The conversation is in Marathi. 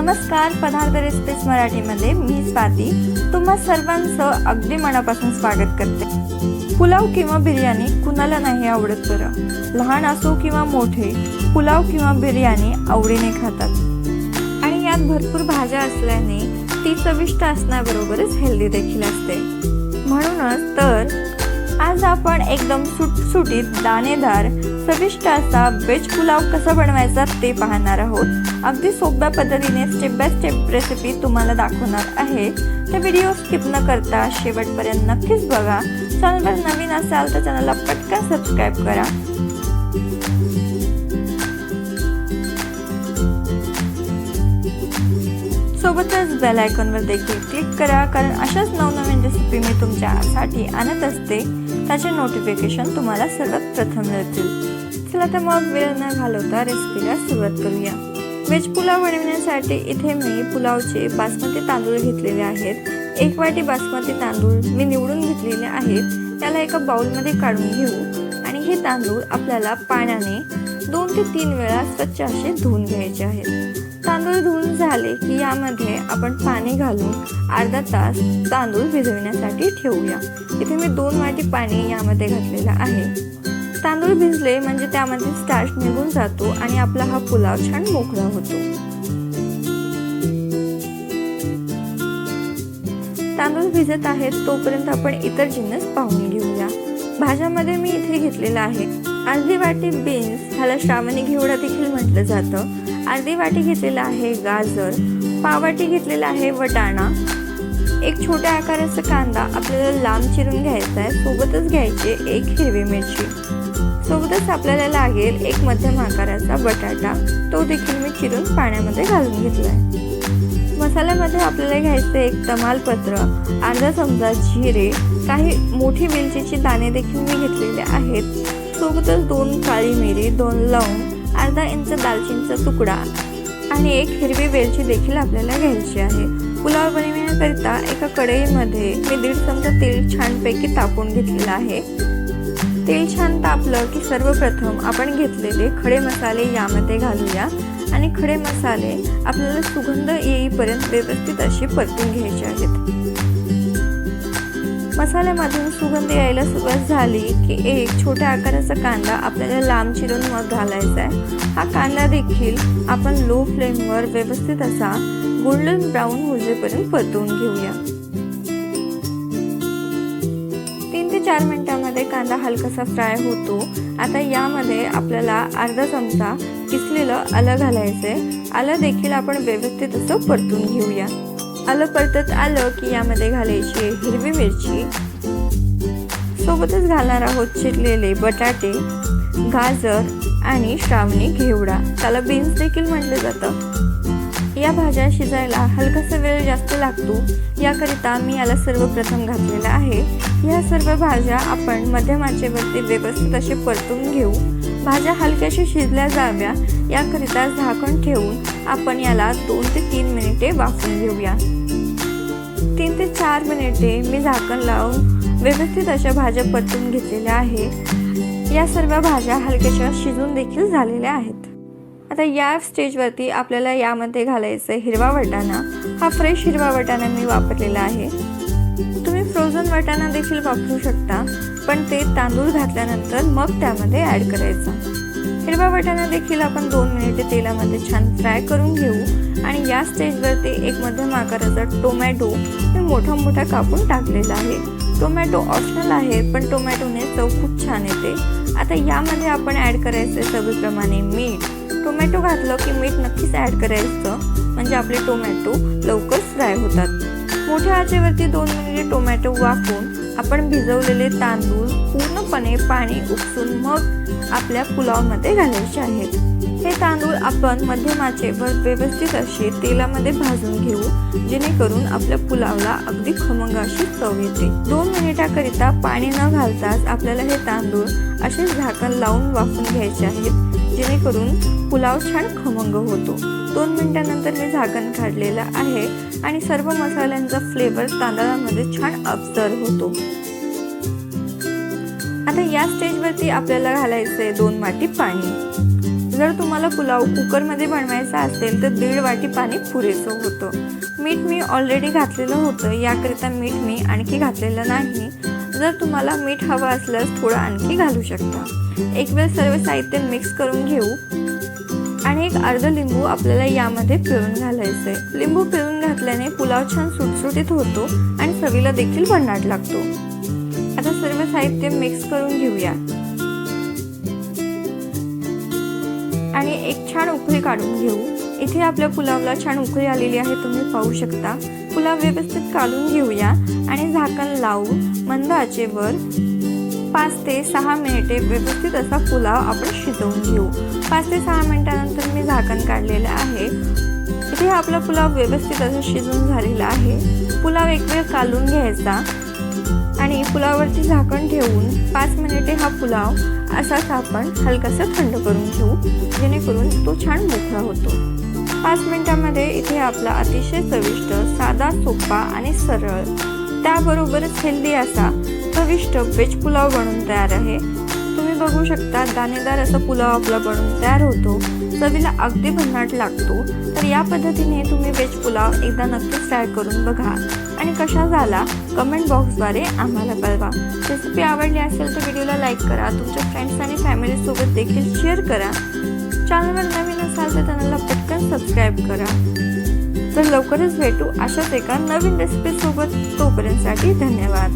नमस्कार, पदार्थ रेसिपीज मराठीमध्ये मी स्वाती तुम्हा सर्वांचं अगदी मनापासून स्वागत करते। पुलाव किंवा बिर्याणी कुणाला नाही आवडत बरं। लहान असो किंवा मोठे, पुलाव किंवा बिर्याणी आवडीने खातात आणि यात भरपूर भाज्या असल्याने ती चविष्ट असण्याबरोबरच हेल्दी देखील असते। म्हणूनच तर आज आपण एकदम सुटसुटीत दाणेदार चविष्ट असा वेज पुलाव कसा बनवायचा ते पाहणार आहोत। अगदी सोप्या पद्धतीने स्टेप बाय स्टेप रेसिपी तुम्हाला दाखवणार आहे। तर व्हिडिओ स्किप न करता शेवटपर्यंत नक्कीच बघा। चॅनलवर नवीन असाल तर चॅनलला पटकन सबस्क्राइब करा। सोबतच बेल आयकॉनवर देखील क्लिक करा, कारण अशाच नवनवीन रेसिपी मी तुमच्यासाठी आणत असते त्याचे नोटिफिकेशन तुम्हाला सर्वात प्रथम मिळतील। चला तर मग वेळ न घालवता रेसिपीला सुरुवात करूया। वेज पुलाव बनवण्यासाठी इथे मी पुलावचे बासमती तांदूळ घेतलेले आहेत। 1 वाटी बासमती तांदूळ मी निवडून घेतलेले आहेत। त्याला एका बाउलमध्ये काढून घेऊ आणि हे तांदूळ आपल्याला पाण्याने 2 ते 3 वेळा स्वच्छ असे धुवून घ्यायचे आहेत। तांदूळ धुवून झाले की यामध्ये आपण पाणी घालून अर्धा तास तांदूळ भिजवण्यासाठी ठेवूया। इथे मी 2 वाटी पाणी यामध्ये घातलेलं आहे। तांदूळ भिजले म्हणजे त्यामध्ये स्टार्च निघून जातो आणि आपला हा पुलाव छान मोकळा होतो। तांदूळ भिजत आहेत तोपर्यंत आपण इतर जिन्नस पाहून घेऊया। भाज्यामध्ये मी इथे घेतलेला आहे अर्धी वाटी बीन्स, ह्याला श्रावणी घेवडा देखील म्हटलं जातं। अर्धी वाटी घेतलेला आहे गाजर, पाव वाटी घेतलेला आहे वटाणा, एक छोट्या आकाराचा कांदा आपल्याला लांब चिरून घ्यायचा आहे। सोबतच घ्यायचे 1 हिरवी मिरची, सोबतच आपल्याला लागेल 1 मध्यम आकाराचा बटाटा, तो देखील मी चिरून पाण्यामध्ये घालून घेतलाय। मसाल्यामध्ये आपल्याला घ्यायचे 1 तमालपत्र, अर्धा चमचा जिरे, काही मोठी वेलचीचे दाणे देखील मी घेतलेले आहेत। सोबतच 2 काळी मिरी, 2 लवंग, अर्धा इंच दालचिनीचा तुकडा आणि 1 हिरवी वेलची देखील आपल्याला घ्यायची आहे। पुलाव बनवण्याकरिता एका कढईमध्ये मी 1.5 चमचा तेल छानपैकी तापवून घेतलेलं आहे। तेल छान तापलं की सर्वप्रथम आपण घेतलेले खडे मसाले यामध्ये घालूया आणि खडे मसाले आपल्याला सुगंध येईपर्यंत व्यवस्थित असे परतून घ्यायचे आहेत। मसाल्यामधून सुगंध यायला सुरुवात झाली की 1 छोट्या आकाराचा कांदा आपल्याला लांब चिरून मग घालायचा आहे। हा कांदा देखील आपण लो फ्लेमवर व्यवस्थित असा गोल्डन ब्राऊन होईपर्यंत परतवून घेऊया। 3 ते 4 मिनिटांमध्ये कांदा हलकासा फ्राय होतो। आता यामध्ये आपल्याला अर्धा चमचा किसलेलं आलं घालायचंय। आलं देखील आपण व्यवस्थित असं परतून घेऊया। आलं परतत आलं की यामध्ये घालायची हिरवी मिरची, सोबतच घालणार आहोत चिरलेले बटाटे, गाजर आणि श्रावणी घेवडा, त्याला बीन्स देखील म्हटलं जातं। या भाज्या शिजायला हलकासा वेळ जास्त लागतो, याकरिता मी याला सर्वप्रथम घातलेला आहे। या सर्व भाज्या आपण मध्यम आचेवरती व्यवस्थित असे परतून घेऊ। भाज्या हलक्याशी शिजल्या जाव्या याकरिता झाकण ठेवून आपण याला 2 ते 3 मिनिटे वाफवून घेऊया। 3 ते 4 मिनिटे मी झाकण लावून व्यवस्थित अशा भाज्या परतून घेतलेल्या आहे। या सर्व भाज्या हलक्याशा शिजून देखील झालेल्या आहेत। आता या स्टेजवरती आपल्याला यामध्ये घालायचं हिरवा वटाणा। हा फ्रेश हिरवा वटाणा मी वापरलेला आहे। तुम्ही फ्रोझन वटाणा देखील वापरू शकता, पण ते तांदूळ घातल्यानंतर मग त्यामध्ये ॲड करायचा। हिरवा वटाणा देखील आपण 2 मिनिटे तेलामध्ये छान फ्राय करून घेऊ आणि या स्टेजवरती 1 मध्यम आकाराचा टोमॅटो मी मोठा कापून टाकलेला आहे। टोमॅटो ऑप्शनल आहे, पण टोमॅटोने चव खूप छान येते। आता यामध्ये आपण ॲड करायचं चवीप्रमाणे मीठ। टोमॅटो घातलं की मीठ नक्कीच ॲड करायचं, म्हणजे आपले टोमॅटो लवकर फ्राय होतात। मोठ्या आचेवरती 2 मिनिटे टोमॅटो वाफवून आपण भिजवलेले तांदूळ पूर्णपणे पाणी उपसून मग आपल्या पुलावमध्ये घालायचे आहेत। हे तांदूळ आपण मध्यम आचेवर व्यवस्थित असे तेलामध्ये भाजून घेऊ, जेणेकरून आपल्या पुलावला अगदी खमंग अशी चव येते। 2 मिनिटाकरिता पाणी न घालताच आपल्याला हे तांदूळ असे झाकण लावून वाफवून घ्यायचे आहेत, जेणेकरून पुलाव छान खमंग होतो। 2 मिनिटांनंतर मी झाकण काढलेलं आहे आणि सर्व मसाल्यांचा फ्लेवर तांदळामध्ये छान अब्सर्व होतो। आता या स्टेजवरती आपल्याला घालायचंय 2 वाटी पाणी। जर तुम्हाला पुलाव कुकरमध्ये बनवायचा असेल तर 1.5 वाटी पाणी पुरेसं होतं. मीठ मी ऑलरेडी घातलेलं होतं, याकरिता मीठ मी आणखी घातलेलं नाही. जर तुम्हाला मीठ हवं असल्यास थोडं आणखी घालू शकता. एक वेळ सर्व साहित्य मिक्स करून घेऊ आणि एक अर्ध लिंबू आपल्याला यामध्ये पिळून घालायचंय. लिंबू पिळून घातल्याने पुलाव छान सुटसुटीत होतो आणि चवीला देखील भन्नाट लागतो. आता सर्व साहित्य मिक्स करून घेऊया आणि एक छान उकळी काढून घेऊ. इथे आपल्या पुलावला छान उकळी आलेली आहे, तुम्ही पाहू शकता. पुलाव व्यवस्थित काढून घेऊया आणि झाकण लावून मंद आचेवर 5 ते 6 मिनिटे व्यवस्थित असा पुलाव आपण शिजवून घेऊ. 5 ते 6 मिनिटानंतर मी झाकण काढलेलं आहे. इथे आपला पुलाव व्यवस्थित असा शिजून झालेला आहे. पुलाव एक वेळ काढून घ्यायचा आणि पुलावरती झाकण ठेवून 5 मिनिटे हा पुलाव असाच आपण हलकासा थंड करून घेऊ, जेणेकरून तो छान मोकळा होतो. 5 मिनिटांमध्ये इथे आपला अतिशय चविष्ट, साधा, सोपा आणि सरळ, त्याबरोबरच हेल्दी असा चविष्ट व्हेज पुलाव बनून तयार आहे. तुम्ही बघू शकता दाणेदार असा पुलाव आपला बनून तयार होतो. चवीला अगदी भन्नाट लागतो. तर या पद्धतीने तुम्ही व्हेज पुलाव एकदा नक्कीच ट्राय करून बघा आणि कशा झाला कमेंट बॉक्सद्वारे आम्हाला कळवा. रेसिपी आवडली असेल तर व्हिडिओला लाईक करा, तुमच्या फ्रेंड्स आणि फॅमिलीसोबत देखील शेअर करा. चॅनलवर नवीन असाल तर चॅनलला पटकन सबस्क्राईब करा. तर लवकरच भेटू अशाच एका नवीन रेसिपीसोबत. तोपर्यंतसाठी धन्यवाद.